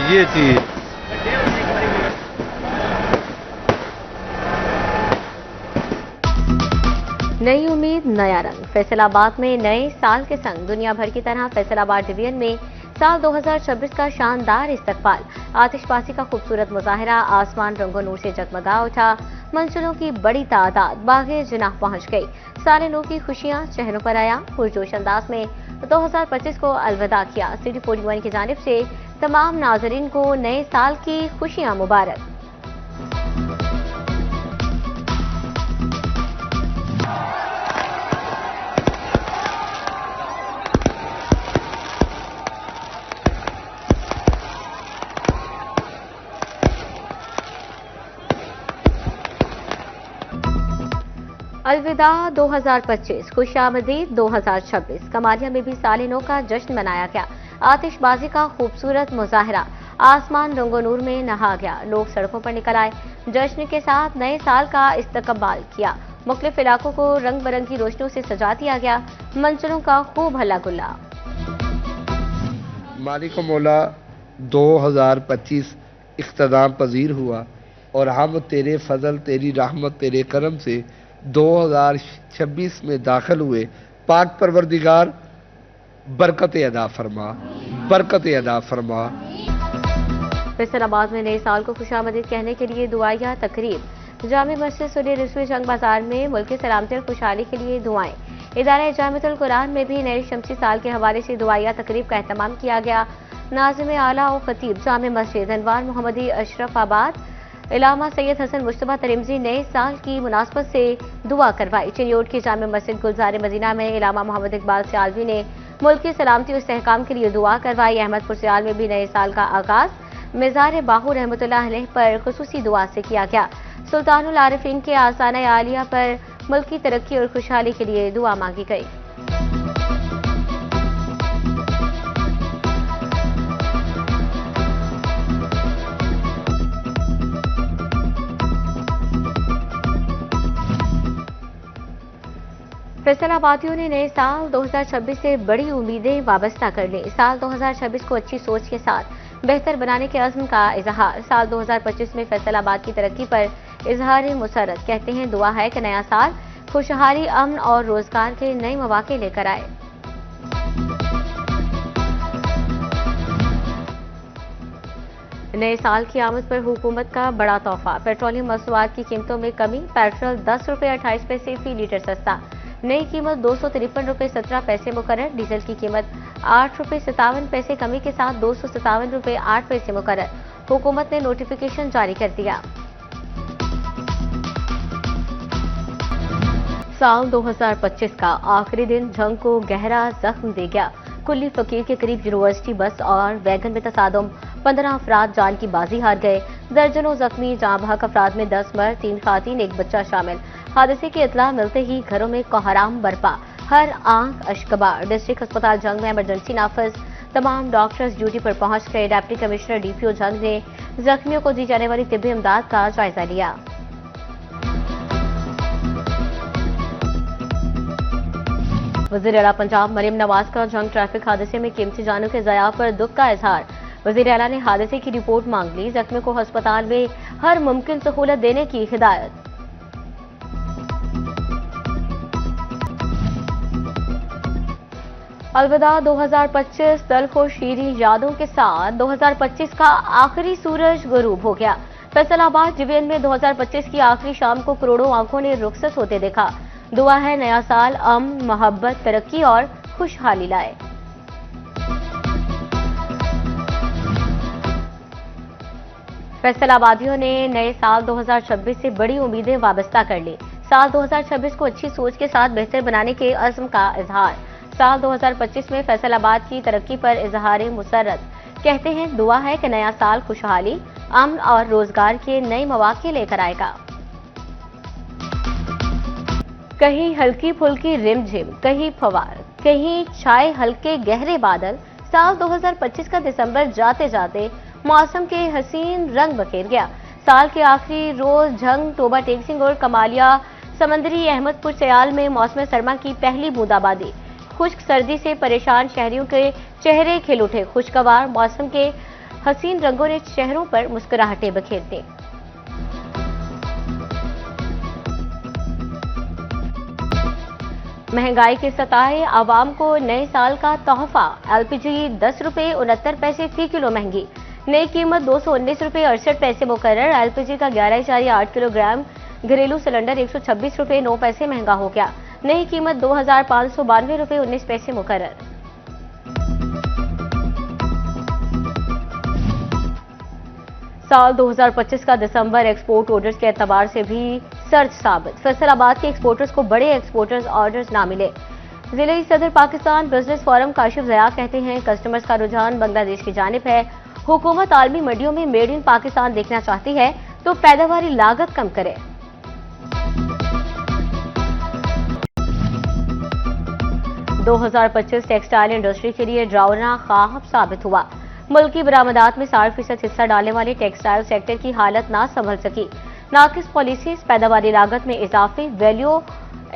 ये चीज नई उम्मीद नया रंग। फैसलाबाद में नए साल के संग दुनिया भर की तरह फैसलाबाद डिवीजन में साल 2026 का शानदार इस्तकबाल। आतिशबाजी का खूबसूरत मुजाहरा, आसमान रंगो नूर से जगमगा उठा। मंजिलों की बड़ी तादाद बागे जिनाह पहुंच गई। सारे लोगों की खुशियां चेहरों पर आया। पुरजोश अंदाज में 2025 को अलविदा किया। सिटी 41 की जानिब से तमाम नाजरीन को नए साल की खुशियां मुबारक। अलविदा 2025, खुशामदीद 2026। कमालिया में भी साल नौ का जश्न मनाया गया। आतिशबाजी का खूबसूरत मुजाहरा, आसमान रंगो नूर में नहा गया। लोग सड़कों पर निकल आए, जश्न के साथ नए साल का इस्तकबाल किया। मुख्तलिफ इलाकों को रंग बिरंगी रोशनियों से सजा दिया गया। मंजिलों का खूब हल्ला गुल्ला। मालिक मौला 2025 इख्तिताम पजीर हुआ और हम तेरे फजल, तेरी रहमत, तेरे करम से 2026 में दाखिल हुए। पाक परवरदिगार बरकत अदा फरमा, बरकत अदा फरमा। फैसलाबाद में नए साल को खुशामदीद कहने के लिए दुआया तकरीब। जामे मस्जिद सुनी रिजवी जंग बाजार में मुल्की सलामती और खुशहाली के लिए दुआएं। इदारा जामिअतुल कुरान में भी नए शमसी साल के हवाले से दुआया तकरीब का एहतमाम किया गया। नाज़िम आला और खतीब जामे मस्जिद अनवार मोहम्मदी अशरफाबाद इलामा सैयद हसन मुश्तबा तरिमजी नए साल की मुनासबत से दुआ करवाई। चिन्योट की जामे मस्जिद गुलजार मदीना में इलामा मोहम्मद इकबाल सियालवी ने मुल्क की सलामती और इस्तेहकाम के लिए दुआ करवाई। अहमदपुर सियाल में भी नए साल का आगाज मिज़ार बाहू रहमतुल्लाह अलैह पर खुसूसी दुआ से किया गया। सुल्तानुल आरिफीन के आसाना आलिया पर मुल्क की तरक्की और खुशहाली के लिए दुआ मांगी गई। फैसलाबादियों ने नए साल 2026 से बड़ी उम्मीदें वाबस्ता कर ली। साल 2026 को अच्छी सोच के साथ बेहतर बनाने के अज़्म का इजहार। साल 2025 में फैसलाबाद की तरक्की पर इजहार मुसरत। कहते हैं दुआ है कि नया साल खुशहाली, अमन और रोजगार के नए मौके लेकर आए। नए साल की आमद पर हुकूमत का बड़ा तोहफा। पेट्रोलियम मसनूआत की कीमतों में कमी। पेट्रोल 10 रुपये 28 पैसे फी लीटर सस्ता। नई कीमत 253 रुपये 17 पैसे मुकर्रर। डीजल की कीमत 8 रुपये 57 पैसे कमी के साथ 257 रुपये 8 पैसे मुकर्रर। हुकूमत ने नोटिफिकेशन जारी कर दिया। साल 2025 का आखिरी दिन जंग को गहरा जख्म दे गया। कुल्ली फकीर के करीब यूनिवर्सिटी बस और वैगन में तसादुम, 15 अफराद जान की बाजी हार गए। दर्जनों जख्मी, जहां बहक अफराद में 10 मर्द, 3 खातीन, 1 बच्चा शामिल। हादसे की इतला मिलते ही घरों में कोहराम बरपा, हर आंख अश्कबार। डिस्ट्रिक्ट अस्पताल जंग में इमरजेंसी नाफिज, तमाम डॉक्टर्स ड्यूटी पर पहुंच गए। डिप्टी कमिश्नर डीपीओ जंग ने जख्मियों को दी जाने वाली तिब्बी इमदाद का जायजा लिया। वज़ीर आला पंजाब मरियम नवाज का जंग ट्रैफिक हादसे में कीमती जानों के ज़या पर दुख का इजहार। वज़ीर आला ने हादसे की रिपोर्ट मांग ली। जख्मियों को अस्पताल में हर मुमकिन सहूलत देने की हिदायत। अलविदा 2025, तल्ख और शीरीं यादों के साथ 2025 का आखिरी सूरज गुरूब हो गया। फैसलाबाद डिवीजन में 2025 की आखिरी शाम को करोड़ों आंखों ने रुखसत होते देखा। दुआ है नया साल अमन, मोहब्बत, तरक्की और खुशहाली लाए। फैसलाबादियों ने नए साल 2026 से बड़ी उम्मीदें वाबस्ता कर ली। साल 2026 को अच्छी सोच के साथ बेहतर बनाने के अज़्म का इजहार। साल 2025 में फैसलाबाद की तरक्की पर इजहार मुसरत। कहते हैं दुआ है कि नया साल खुशहाली, अमन और रोजगार के नए मौके लेकर आएगा। कहीं हल्की फुल्की रिमझिम, कहीं फवार, कहीं छाए हल्के गहरे बादल। साल 2025 का दिसंबर जाते जाते मौसम के हसीन रंग बखेर गया। साल के आखिरी रोज झंग, टोबा टेक सिंह और कमालिया समंदरी अहमदपुर सयाल में मौसम सरमा की पहली बूंदाबांदी। खुश्क सर्दी से परेशान शहरियों के चेहरे खिल उठे। खुशगवार मौसम के हसीन रंगों ने चेहरों पर मुस्कुराहटें बिखेर दी। महंगाई के सताए आवाम को नए साल का तोहफा। एलपीजी 10 रुपये 69 पैसे फी किलो महंगी। नई कीमत 219 रुपये 68 पैसे मुकर्रर। एलपीजी का 11.8 किलोग्राम घरेलू सिलेंडर 126 रुपये 9 पैसे महंगा हो गया। नई कीमत 2592 रुपये 19 पैसे मुकर्रर। साल 2025 का दिसंबर एक्सपोर्ट ऑर्डर्स के एतबार से भी सर्च साबित। फैसलाबाद के एक्सपोर्टर्स को बड़े एक्सपोर्टर्स ऑर्डर्स ना मिले। जिले सदर पाकिस्तान बिजनेस फोरम काशिफ ज़या कहते हैं, कस्टमर्स का रुझान बांग्लादेश की जानिब है। हुकूमत आलमी मंडियों में मेड इन पाकिस्तान देखना चाहती है तो पैदावारी लागत कम करे। – 2025 टेक्सटाइल इंडस्ट्री के लिए डरावना ख्वाब साबित हुआ। मुल्क की बरामदात में 60% हिस्सा डालने वाले टेक्सटाइल सेक्टर की हालत ना संभल सकी। नाकिस पॉलिसीज, पैदावारी लागत में इजाफे, वैल्यू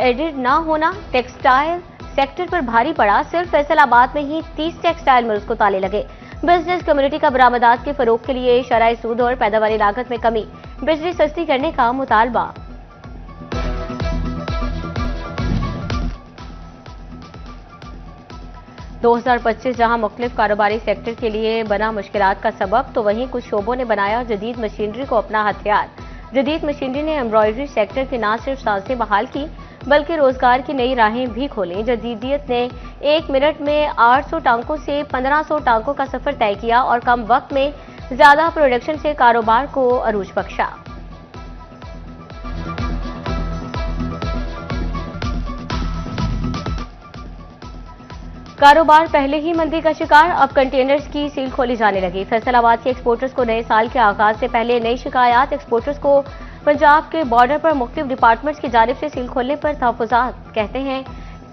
एडिड ना होना टेक्सटाइल सेक्टर पर भारी पड़ा। सिर्फ फैसलाबाद में ही 30 टेक्सटाइल मिल्स को ताले लगे। बिजनेस कम्युनिटी का बरामदात के फरोग के लिए शरई सूद और पैदावारी लागत में कमी, बिजली सस्ती करने का मुतालबा। – 2025 जहां मुख्तलिफ कारोबारी सेक्टर के लिए बना मुश्किलात का सबब, तो वहीं कुछ शोबों ने बनाया जदीद मशीनरी को अपना हथियार। जदीद मशीनरी ने एम्ब्रॉयडरी सेक्टर की न सिर्फ सांसें बहाल की बल्कि रोजगार की नई राहें भी खोली। जदीदियत ने 1 मिनट में 800 टांकों से 1500 टांकों का सफर तय किया और कम वक्त में ज्यादा प्रोडक्शन से कारोबार को अरूज बख्शा। कारोबार पहले ही मंदी का शिकार, अब कंटेनर्स की सील खोली जाने लगी। फैसलाबाद के एक्सपोर्टर्स को नए साल के आगाज से पहले नई शिकायत। एक्सपोर्टर्स को पंजाब के बॉर्डर पर मुख्तलिफ डिपार्टमेंट्स की जानिब से सील खोलने पर तहफ़्फ़ुज़ात। कहते हैं,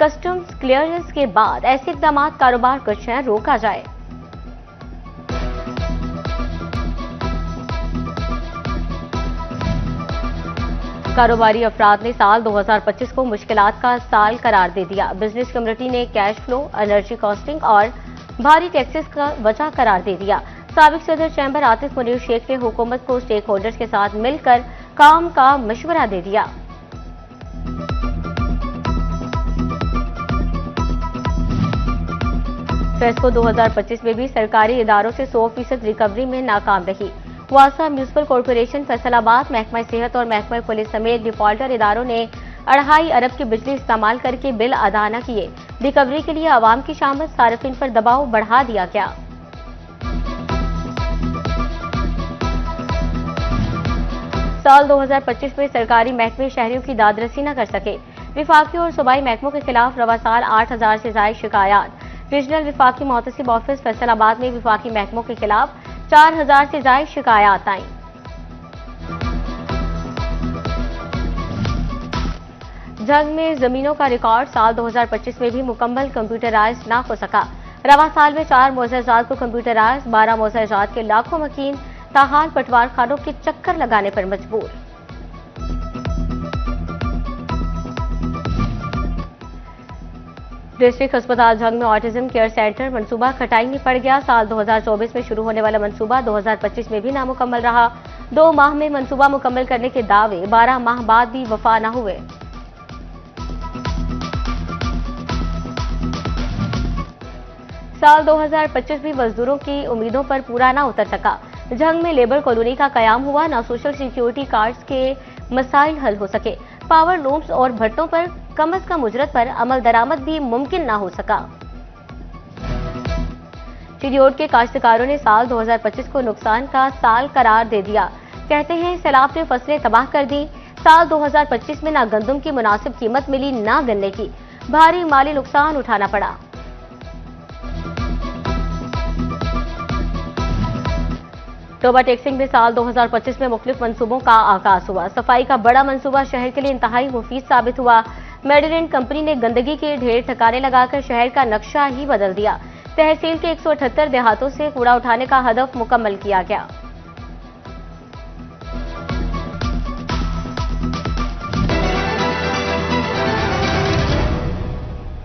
कस्टम्स क्लियरेंस के बाद ऐसे इक़दाम कारोबार कुछ हैं रोका जाए। कारोबारी अफराद ने साल 2025 को मुश्किलात का साल करार दे दिया। बिजनेस कम्युनिटी ने कैश फ्लो, एनर्जी कॉस्टिंग और भारी टैक्सेस का वजह करार दे दिया। साबिक सदर चैम्बर आतिफ मुनीर शेख ने हुकूमत को स्टेक होल्डर्स के साथ मिलकर काम का मशवरा दे दिया। फेस्को 2025 में भी सरकारी इदारों से 100% रिकवरी में नाकाम रही। वासा म्यूनिसिपल कॉरपोरेशन, फैसलाबाद, महकमा सेहत और महकमा पुलिस समेत डिफॉल्टर इदारों ने 2.5 अरब की बिजली इस्तेमाल करके बिल अदा न किए। रिकवरी के लिए आवाम की शामत, सार्फिन पर दबाव बढ़ा दिया गया। साल 2025 में सरकारी महकमे शहरियों की दादरसी न कर सके। विफाकी और सूबाई महकमों के खिलाफ रवा साल 8000 से ज्यादा शिकायत। रीजनल विफाकी मोहतसिब ऑफिस फैसलाबाद में विफाकी महकमों के खिलाफ 4000 से ज्यादा शिकायत आईं। जंग में जमीनों का रिकॉर्ड, साल 2025 में भी मुकम्मल कंप्यूटराइज ना हो सका। रवा साल में 4 मोज़ाजात को कंप्यूटराइज, 12 मोज़ाजात के लाखों मकीन ताहाल पटवार खानों के चक्कर लगाने पर मजबूर। डिस्ट्रिक्ट अस्पताल जंग में ऑटिज्म केयर सेंटर मंसूबा खटाई में पड़ गया। साल 2024 में शुरू होने वाला मंसूबा 2025 में भी नामुकम्मल रहा। 2 माह में मंसूबा मुकम्मल करने के दावे, 12 माह बाद भी वफा न हुए। साल 2025 भी मजदूरों की उम्मीदों पर पूरा न उतर सका। जंग में लेबर कॉलोनी का कयाम हुआ, न सोशल सिक्योरिटी कार्ड्स के मसाइल हल हो सके। पावर लूम्स और भट्टों पर कम अज कम उजरत पर अमल दरामद भी मुमकिन न हो सका। चिड़ियोट के काश्तकारों ने साल 2025 को नुकसान का साल करार दे दिया। कहते हैं, सैलाब ने फसलें तबाह कर दी। साल 2025 में न गंदम की मुनासिब कीमत मिली, न गन्ने की। भारी माली नुकसान उठाना पड़ा। टोबा टेक्सिंग में साल 2025 में मुख्तलिफ मंसूबों का आगाज हुआ। सफाई का बड़ा मंसूबा शहर के लिए इंतहाई मुफीद साबित हुआ। मेडिलेंड कंपनी ने गंदगी के ढेर ठिकाने लगाकर शहर का नक्शा ही बदल दिया। तहसील के 178 देहातों से कूड़ा उठाने का हदफ मुकम्मल किया गया।